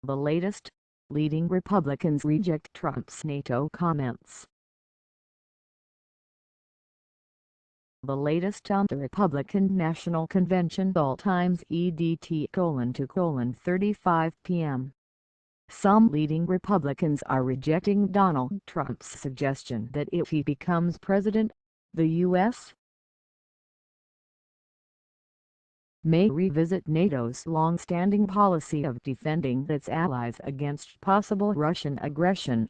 The latest, leading Republicans reject Trump's NATO comments. The latest on the Republican National Convention all times EDT:2:35 p.m. Some leading Republicans are rejecting Donald Trump's suggestion that if he becomes president, the U.S. may revisit NATO's long-standing policy of defending its allies against possible Russian aggression.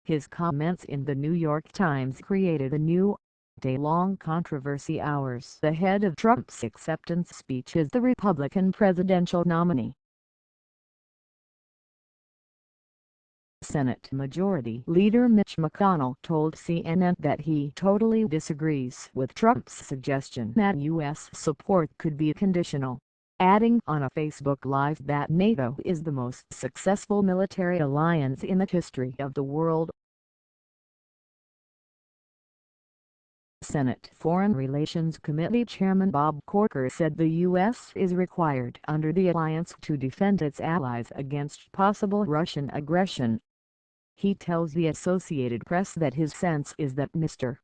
His comments in the New York Times created a new, day-long controversy hours ahead of Trump's acceptance speech as the Republican presidential nominee. Senate Majority Leader Mitch McConnell told CNN that he totally disagrees with Trump's suggestion that U.S. support could be conditional, adding on a Facebook Live that NATO is the most successful military alliance in the history of the world. Senate Foreign Relations Committee Chairman Bob Corker said the U.S. is required under the alliance to defend its allies against possible Russian aggression. He tells the Associated Press that his sense is that Mr.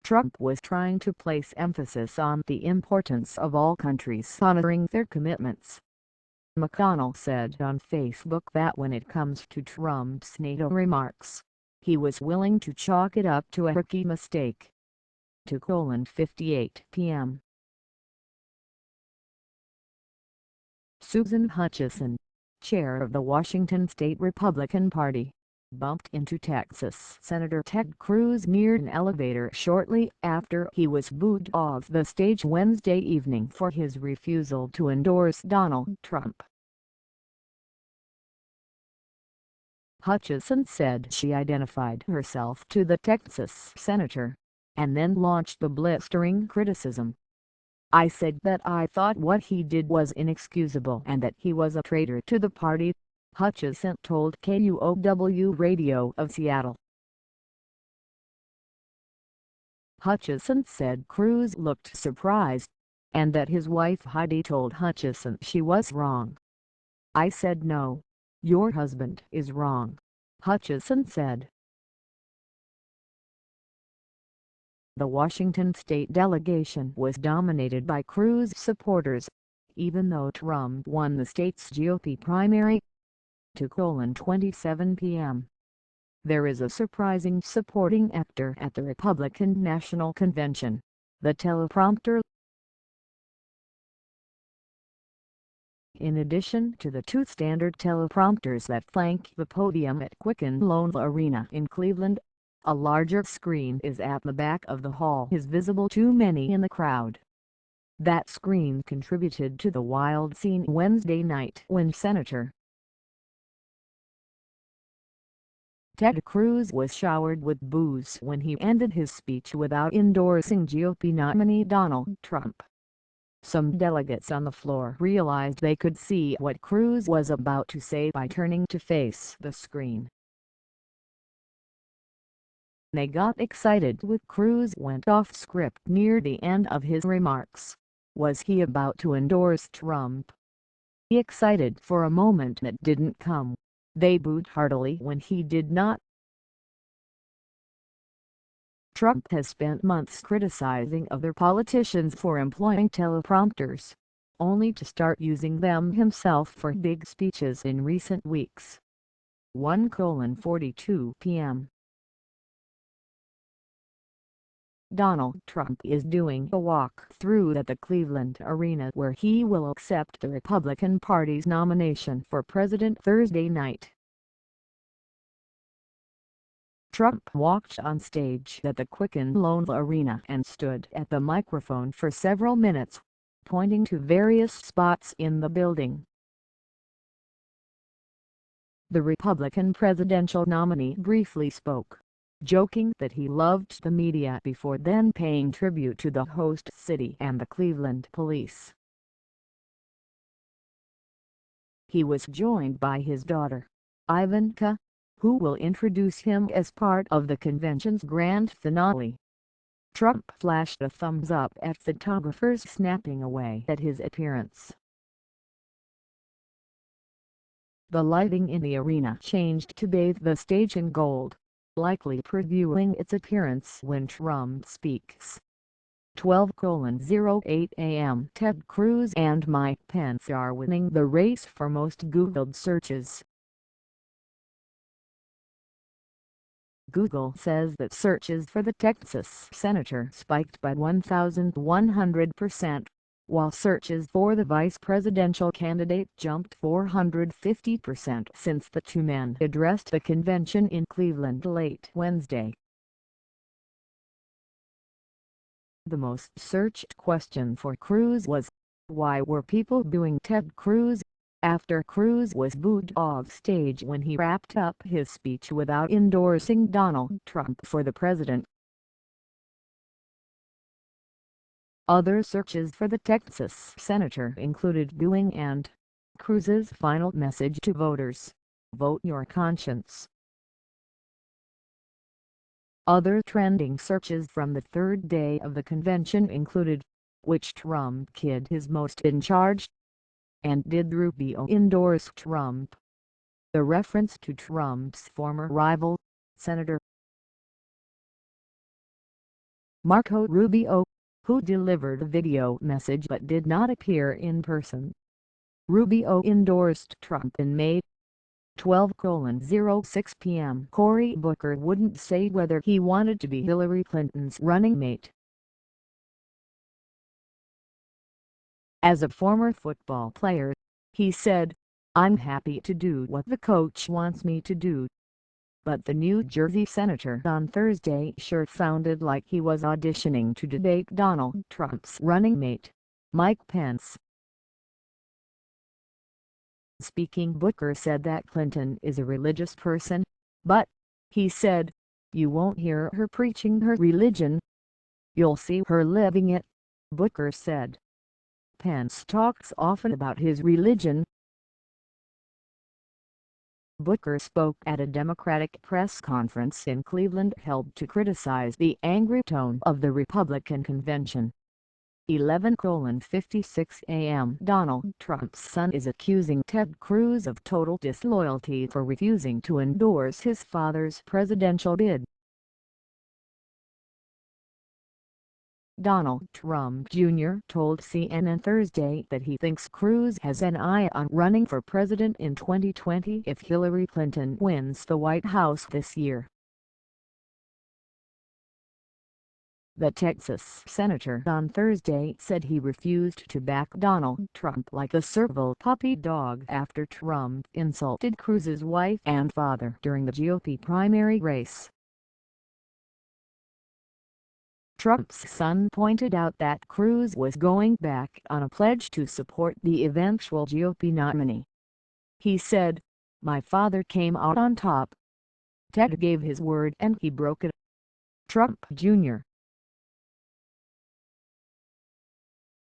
Trump was trying to place emphasis on the importance of all countries honoring their commitments. McConnell said on Facebook that when it comes to Trump's NATO remarks, he was willing to chalk it up to a rookie mistake. 2:58 p.m. Susan Hutchison, chair of the Washington State Republican Party, bumped into Texas Senator Ted Cruz near an elevator shortly after he was booed off the stage Wednesday evening for his refusal to endorse Donald Trump. Hutchison said she identified herself to the Texas senator, and then launched the blistering criticism. "I said that I thought what he did was inexcusable and that he was a traitor to the party," Hutchison told KUOW Radio of Seattle. Hutchison said Cruz looked surprised, and that his wife Heidi told Hutchison she was wrong. "I said no. Your husband is wrong," Hutchison said. The Washington state delegation was dominated by Cruz supporters, even though Trump won the state's GOP primary. 2:27 p.m. There is a surprising supporting actor at the Republican National Convention: the teleprompter. In addition to the two standard teleprompters that flank the podium at Quicken Loans Arena in Cleveland, a larger screen is at the back of the hall is visible to many in the crowd. That screen contributed to the wild scene Wednesday night when Senator Ted Cruz was showered with boos when he ended his speech without endorsing GOP nominee Donald Trump. Some delegates on the floor realized they could see what Cruz was about to say by turning to face the screen. They got excited when Cruz went off script near the end of his remarks. Was he about to endorse Trump? Excited for a moment that didn't come. They booed heartily when he did not. Trump has spent months criticizing other politicians for employing teleprompters, only to start using them himself for big speeches in recent weeks. 1:42 p.m. Donald Trump is doing a walk-through at the Cleveland Arena where he will accept the Republican Party's nomination for president Thursday night. Trump walked on stage at the Quicken Loans Arena and stood at the microphone for several minutes, pointing to various spots in the building. The Republican presidential nominee briefly spoke, joking that he loved the media before then paying tribute to the host city and the Cleveland police. He was joined by his daughter, Ivanka, who will introduce him as part of the convention's grand finale. Trump flashed a thumbs up at photographers snapping away at his appearance. The lighting in the arena changed to bathe the stage in gold, likely previewing its appearance when Trump speaks. 12:08 a.m. Ted Cruz and Mike Pence are winning the race for most Googled searches. Google says that searches for the Texas senator spiked by 1,100%, while searches for the vice presidential candidate jumped 450% since the two men addressed the convention in Cleveland late Wednesday. The most searched question for Cruz was, why were people booing Ted Cruz? After Cruz was booed off stage when he wrapped up his speech without endorsing Donald Trump for the president. Other searches for the Texas senator included booing and Cruz's final message to voters: vote your conscience. Other trending searches from the third day of the convention included, which Trump kid is most in charge? And did Rubio endorse Trump? The reference to Trump's former rival, Senator Marco Rubio, who delivered a video message but did not appear in person. Rubio endorsed Trump in May. 12:06 p.m. Cory Booker wouldn't say whether he wanted to be Hillary Clinton's running mate. As a former football player, he said, "I'm happy to do what the coach wants me to do." But the New Jersey senator on Thursday sure sounded like he was auditioning to debate Donald Trump's running mate, Mike Pence. Speaking, Booker said that Clinton is a religious person, but, he said, "you won't hear her preaching her religion. You'll see her living it," Booker said. Pence talks often about his religion. Booker spoke at a Democratic press conference in Cleveland held to criticize the angry tone of the Republican convention. 11:56 a.m. Donald Trump's son is accusing Ted Cruz of total disloyalty for refusing to endorse his father's presidential bid. Donald Trump Jr. told CNN Thursday that he thinks Cruz has an eye on running for president in 2020 if Hillary Clinton wins the White House this year. The Texas senator on Thursday said he refused to back Donald Trump like a servile puppy dog after Trump insulted Cruz's wife and father during the GOP primary race. Trump's son pointed out that Cruz was going back on a pledge to support the eventual GOP nominee. He said, "My father came out on top. Ted gave his word and he broke it." Trump Jr.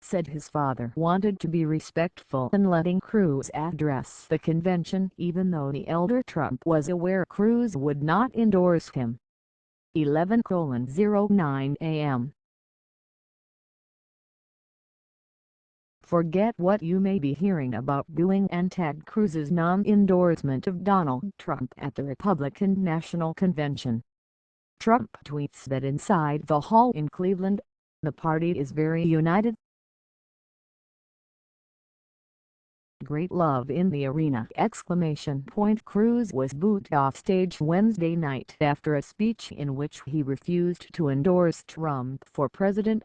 said his father wanted to be respectful in letting Cruz address the convention even though the elder Trump was aware Cruz would not endorse him. 11:09 a.m. Forget what you may be hearing about booing and Ted Cruz's non-endorsement of Donald Trump at the Republican National Convention. Trump tweets that inside the hall in Cleveland, the party is very united. "Great love in the arena!" Cruz was booed off stage Wednesday night after a speech in which he refused to endorse Trump for president.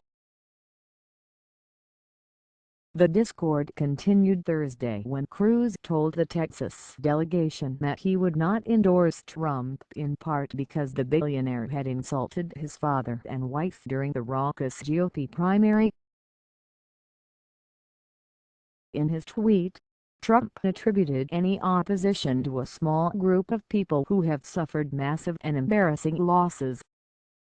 The discord continued Thursday when Cruz told the Texas delegation that he would not endorse Trump in part because the billionaire had insulted his father and wife during the raucous GOP primary. In his tweet, Trump attributed any opposition to a small group of people who have suffered massive and embarrassing losses.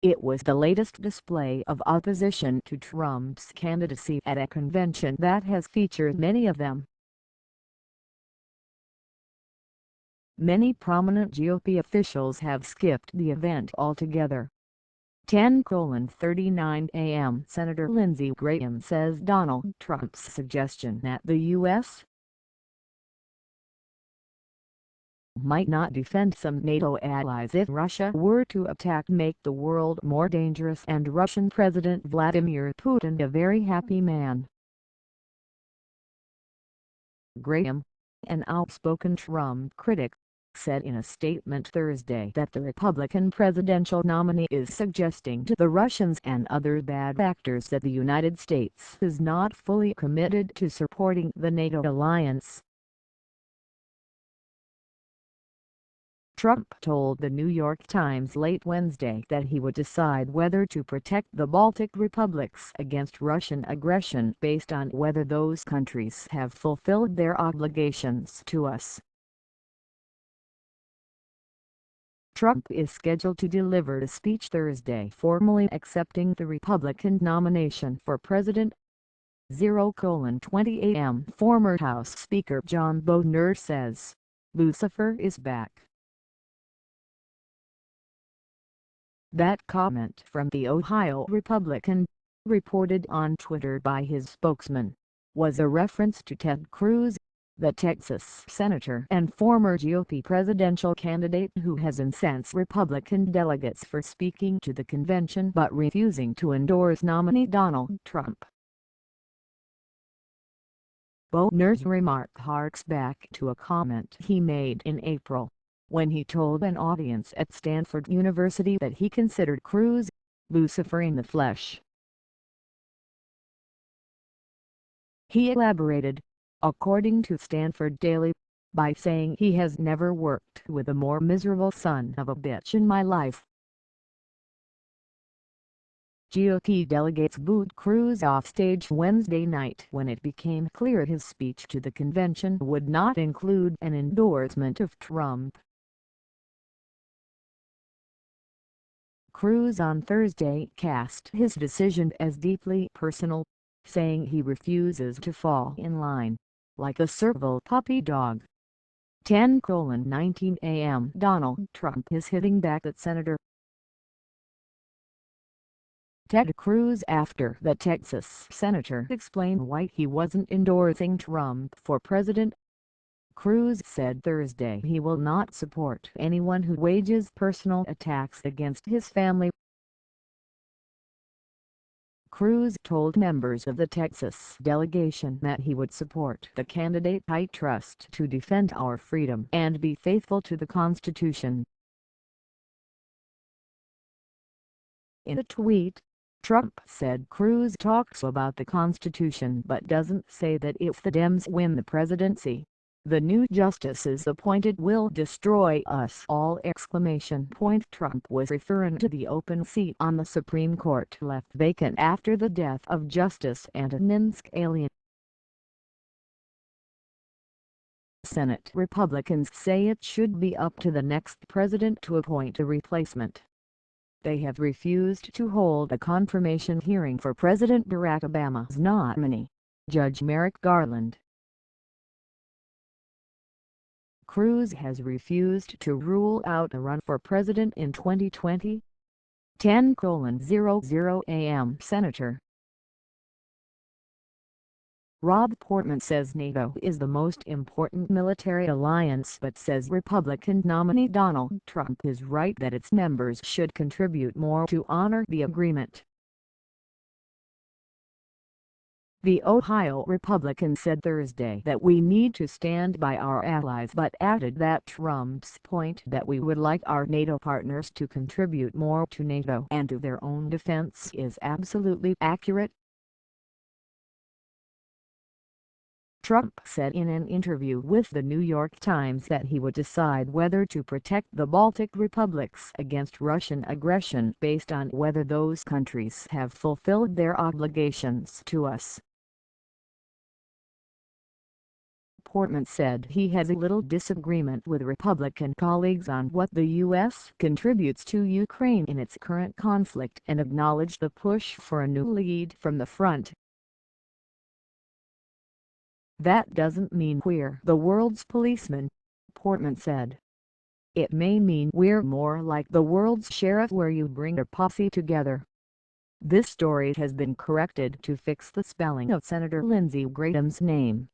It was the latest display of opposition to Trump's candidacy at a convention that has featured many of them. Many prominent GOP officials have skipped the event altogether. 10:39 a.m. Senator Lindsey Graham says Donald Trump's suggestion that the U.S. might not defend some NATO allies if Russia were to attack, make the world more dangerous, and Russian President Vladimir Putin a very happy man. Graham, an outspoken Trump critic, said in a statement Thursday that the Republican presidential nominee is suggesting to the Russians and other bad actors that the United States is not fully committed to supporting the NATO alliance. Trump told the New York Times late Wednesday that he would decide whether to protect the Baltic republics against Russian aggression based on whether those countries have fulfilled their obligations to us. Trump is scheduled to deliver a speech Thursday formally accepting the Republican nomination for president. 0:20 a.m. Former House Speaker John Boehner says, "Lucifer is back." That comment from the Ohio Republican, reported on Twitter by his spokesman, was a reference to Ted Cruz, the Texas senator and former GOP presidential candidate who has incensed Republican delegates for speaking to the convention but refusing to endorse nominee Donald Trump. Boehner's remark harks back to a comment he made in April, when he told an audience at Stanford University that he considered Cruz Lucifer in the flesh. He elaborated, according to Stanford Daily, by saying he has never worked with a more miserable son of a bitch in my life. GOP delegates booed Cruz off stage Wednesday night when it became clear his speech to the convention would not include an endorsement of Trump. Cruz on Thursday cast his decision as deeply personal, saying he refuses to fall in line, like a servile puppy dog. 10:19 a.m. Donald Trump is hitting back at Senator Ted Cruz after the Texas senator explained why he wasn't endorsing Trump for president. Cruz said Thursday he will not support anyone who wages personal attacks against his family. Cruz told members of the Texas delegation that he would support the candidate I trust to defend our freedom and be faithful to the Constitution. In a tweet, Trump said Cruz talks about the Constitution but doesn't say that if the Dems win the presidency, the new justices appointed will destroy us all! Trump was referring to the open seat on the Supreme Court left vacant after the death of Justice Antonin Scalia. Senate Republicans say it should be up to the next president to appoint a replacement. They have refused to hold a confirmation hearing for President Barack Obama's nominee, Judge Merrick Garland. Cruz has refused to rule out a run for president in 2020. 10:00 a.m. Senator Rob Portman says NATO is the most important military alliance but says Republican nominee Donald Trump is right that its members should contribute more to honor the agreement. The Ohio Republican said Thursday that we need to stand by our allies but added that Trump's point that we would like our NATO partners to contribute more to NATO and to their own defense is absolutely accurate. Trump said in an interview with the New York Times that he would decide whether to protect the Baltic republics against Russian aggression based on whether those countries have fulfilled their obligations to us. Portman said he has a little disagreement with Republican colleagues on what the U.S. contributes to Ukraine in its current conflict and acknowledged the push for a new lead from the front. That doesn't mean we're the world's policeman, Portman said. It may mean we're more like the world's sheriff where you bring a posse together. This story has been corrected to fix the spelling of Senator Lindsey Graham's name.